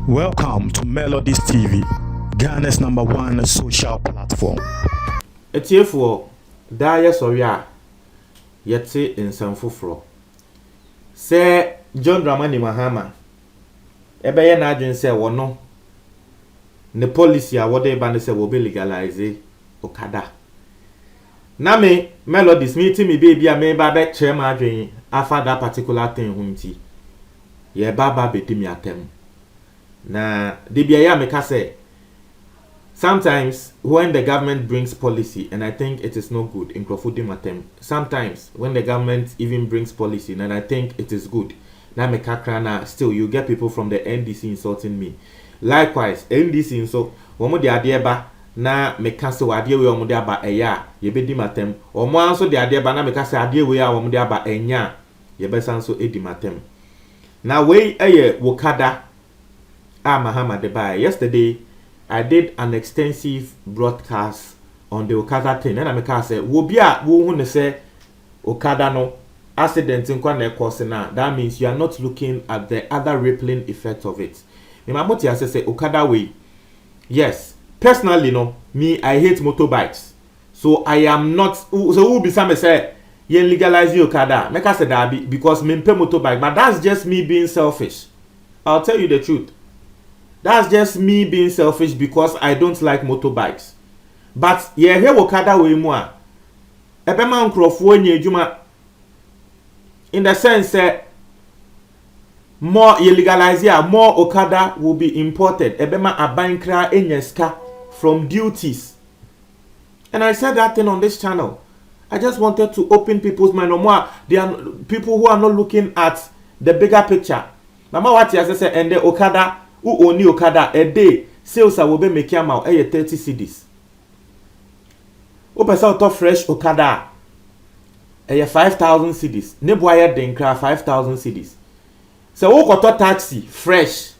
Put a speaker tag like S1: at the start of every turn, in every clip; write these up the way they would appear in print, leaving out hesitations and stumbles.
S1: Welcome to Melodies TV, Ghana's #1 social platform.
S2: Etiefo da ye sorry a yete nsamfoforo. Se John Dramani Mahama ebeye na adwen se wono ne policy a wode ba ne se wo be legalize okada. Na me Melodies meeting me baby a me ba be kire ma adwen afa that particular thing hunti. Ye baba be di mi atem. Na de bia ya me ka say sometimes when the government brings policy, and I think it is not good in Matem, sometimes when the government even brings policy, and I think it is good, now me kakrana, still you get people from the NDC insulting me. Likewise, NDC insult, womo de adeba, na me cancel adie we womo de aba eya, yebe di matem, or mo anso de adeba na me cancel adie we a womo de aba enya, yebe sanso edi matem. Now we wokada, Mahama Debay. Yesterday, I did an extensive broadcast on the Okada thing. And I say, "Wobia, wo say Okada no accident in na." That means you are not looking at the other rippling effect of it. Memamoti I say Okada way. Yes, personally, no, me I hate motorbikes, so I am not. So who be some say you legalize Okada? Make I say that because me pay motorbike, but that's just me being selfish. I'll tell you the truth. That's just me being selfish because I don't like motorbikes. But yeah, here Okada we more. Ebema nkrofo nye adwuma in the sense that more you legalize here, more Okada will be imported. Ebema abankra enyeska from duties. And I said that thing on this channel. I just wanted to open people's mind no more. There are people who are not looking at the bigger picture. Mama what I say and the Okada who only Okada a day sales will be making out 30 cedis. Open out fresh Okada 5,000 cedis. Nebuaya Denkra 5,000 cedis. So who got taxi fresh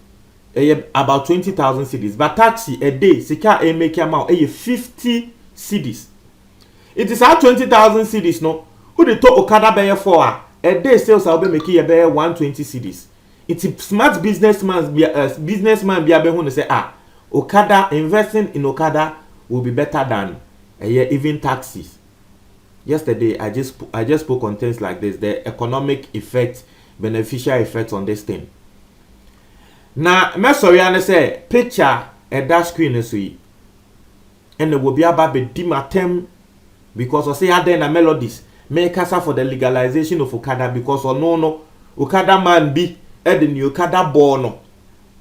S2: about 20,000 cedis. But taxi a day sika a make out 50 cedis. It is at 20,000 cedis no. Who the to Okada buy for a day sales will be making a 120 cedis. It's a smart businessman be able to say Okada investing in Okada will be better than even taxis. Yesterday I just spoke on things like this, the economic effect, beneficial effects on this thing. Now me sorry I say picture a dash screen so and it will be about the dimatem because I say there na Melodies make us for the legalization of Okada because no Okada man be the new Okada born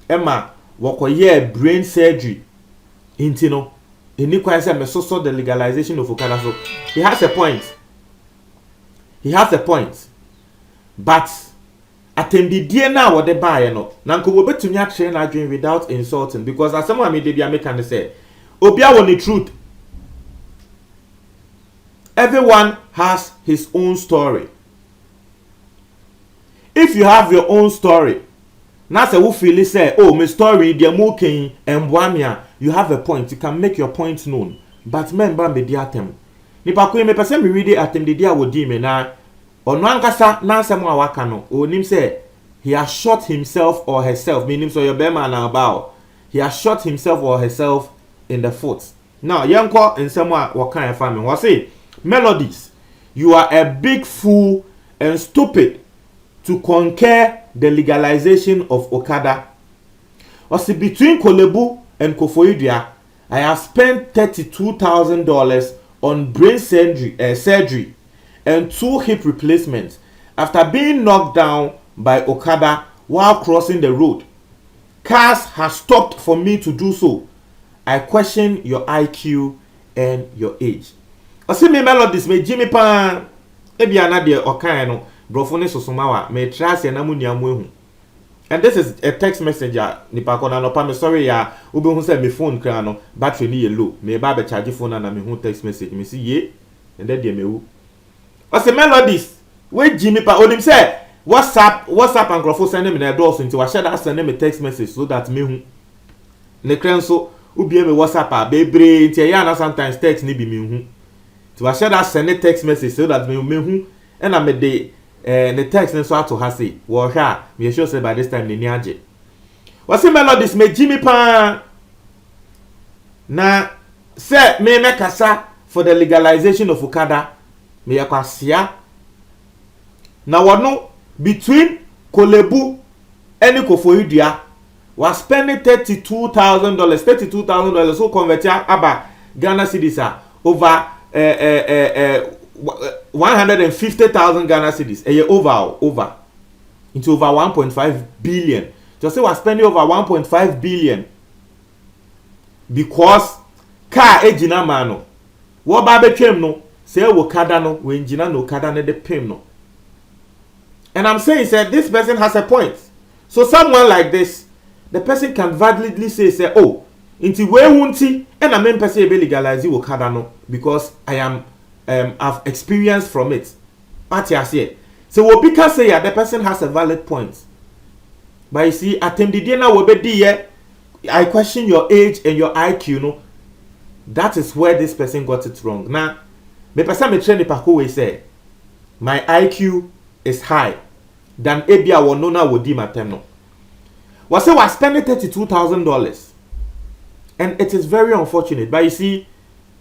S2: Emma wakoye brain surgery intino any quite me so the legalization of Okada, so he has a point but attended dear now what they buy no nanko wo betumi a train adwin without insulting because as someone made the American say obia won the truth. Everyone has his own story. If you have your own story, now say who feel say, oh, my story, the moking and wamia, you have a point. You can make your point known. But remember me the atem. Nipa ko me person me read atem the dia wodi me na ono ankasa na asem a waka no. Onim say he has shot himself or herself. Meaning so your bema na about. He has shot himself or herself in the foot. Now, yanko in some what kind of family? What say? Melodies, you are a big fool and stupid to concur the legalization of Okada. Also, between Kolebu and Koforidua, I have spent $32,000 on brain surgery and 2 hip replacements after being knocked down by Okada while crossing the road. Cars have stopped for me to do so. I question your IQ and your age. Also, me Melodies, me Jimmy Pan, ebi anade okan no. Brofone sosomawa me trust na muniamu ehu. And this is a text message nipa ko na no pa me sorry ya obi hu say me phone kra no battery ni low me ba be charge phone na me hu text message me see ye and then me wu. O say Melodies we Jimmy pa onim say WhatsApp and grofo send me na do so nti wa share that send me text message so that me hu. Ne kran so obi me WhatsApp a bebre nti ya na sometimes text ni bi me hu. Ti wa share that send text message so that me hu and I me dey the text nso ato ha say wo hwa me sure say by this time ni age what's melodies me Jimmy pa na say me kasa for the legalization of Okada me yakwasia na wono between Kolebu and Koforidua was spending $32,000 so convert aba Ghana cedis over 150,000 Ghana cedis over into over 1.5 billion. Just say was spending over 1.5 billion because car ejina mano wo ba betwem no say Okada no we engineer no Okada ne de pim no. And I'm saying say this person has a point. So someone like this, the person can validly say oh into we wunti and I mean person be legalize Okada no because I am I've experienced from it. So what can say the person has a valid point. But you see, I question your age and your IQ, no. That is where this person got it wrong. Now, the person me train the say my IQ is high than Ebia Wonona would deem at no. Was spending $32,000. And it is very unfortunate. But you see,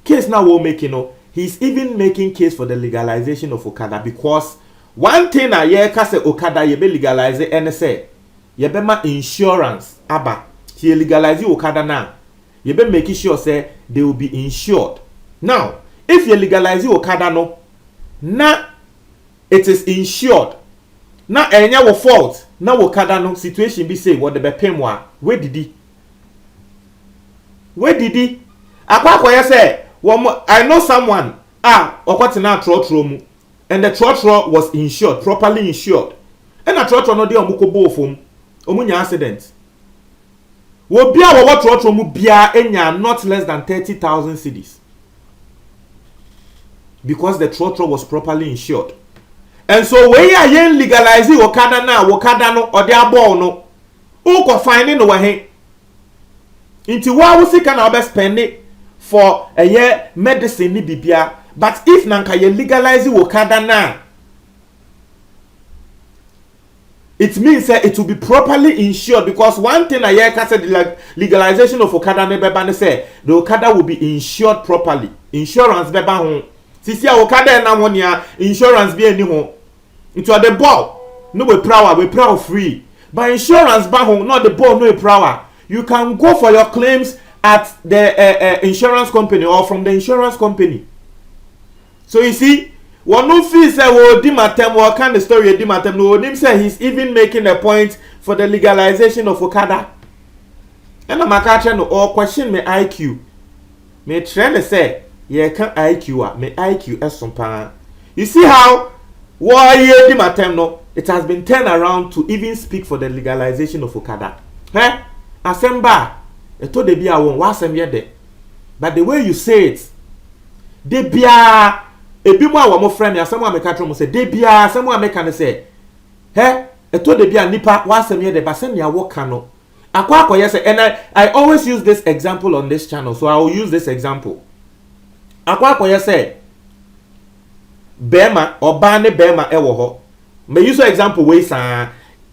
S2: case now will make he's even making case for the legalization of Okada because one thing I hear say Okada you be legalize and say you be ma insurance aba he legalize Okada now you be making sure say they will be insured. Now if you legalize Okada no na it is insured na enya wo fault na Okada no situation be say what the be pay mo where did he akwa say I know someone okwatina trotro mu and the trotro was insured, properly insured. And a trotro no dey omukobo ofom omunya accident. Wo bia wo trotro mu bia enya not less than 30,000 cedis. Because the trotro was properly insured. And so when you are legalizing Okada na Okada no or their ball no uko finding no he into wa wo sika na obe spend it for a year medicine ni bibia. But if nanka ye legalize Okada na, it means that it will be properly insured because one thing I hear say the legalization of Okada ne beba ne say the Okada will be insured properly. Insurance beba ho. Sisi Okada na ho nia insurance be ani ho. Into the ball no we proud free. But insurance ba ho not the ball no proud. You can go for your claims at the insurance company or from the insurance company. So you see, one no feel say wo di matem what kind of story di matem no him say he's even making a point for the legalization of Okada. And I'm catching no or question me IQ. Me trend say ye can IQ me IQ esompa. You see how why ye di matem no it has been turned around to even speak for the legalization of Okada. Asemba eto de bia won wasem ye de. But the way you say it de bia ebi mu a wo mo friend ya samu ameka tro mo say de bia samu ameka ne say eto de bia nipa wasem ye de ba sem ya wo ka no akwa yes and I always use this example on this channel, so I will use this example. Akwa yes bema oba ne bema e wo ho may use an example wey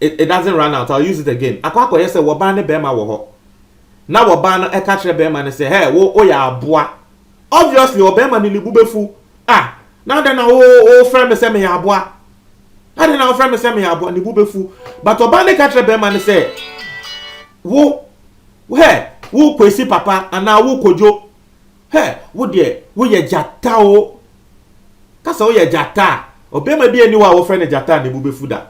S2: it doesn't run out. I'll use it again. Akwa yes wo ba ne bema wo ho na wo ba no e ka kire bema ne say wo ya aboa. Obviously wo bema ni bubefu now then o friend me say me ya aboa. Now then our friend me say me ya aboa ni bubefu. But oba ne ka kire bema ne say wo kwesi papa ana wo kojo wo de wo ye jata o kasa wo ye jata obema bi eni wa wo friend jata ne bubefu da.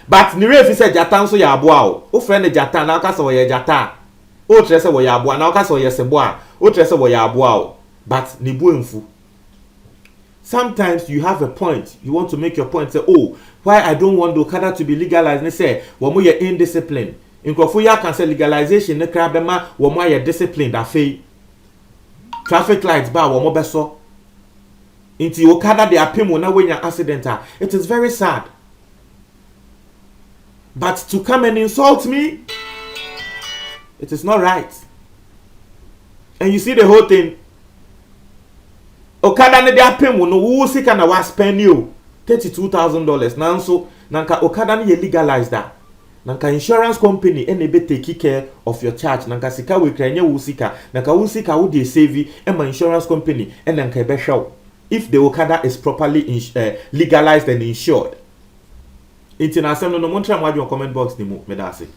S2: But ni refi say jata nso ya aboa o friend jata na kasa wo ye jata o tre say wo ya aboa na kasa wo ye sebo a o tre say wo ya aboa o but ni bu enfu. Sometimes you have a point, you want to make your point, say oh why I don't want Okada to be legalized. They say wo mo ye indisciplined. Inkrofo ya can say legalization ne kra bema wo mo ye disciplined afei traffic lights ba wo mo beso inti Okada de apemo na wenya accident. It is very sad, but to come and insult me, it is not right. And you see the whole thing, Okada ne de apemo no wo sika na wa spend you $32,000 nanso nanka okada no ye legalized that nanka insurance company ene be take care of your charge nanka sika we kranye wo sika nanka wo sika wo dey save my insurance company and nanka be hwew if the okada is properly legalized and insured. It's in asem no montra mo adwon comment box ni mu me da ase.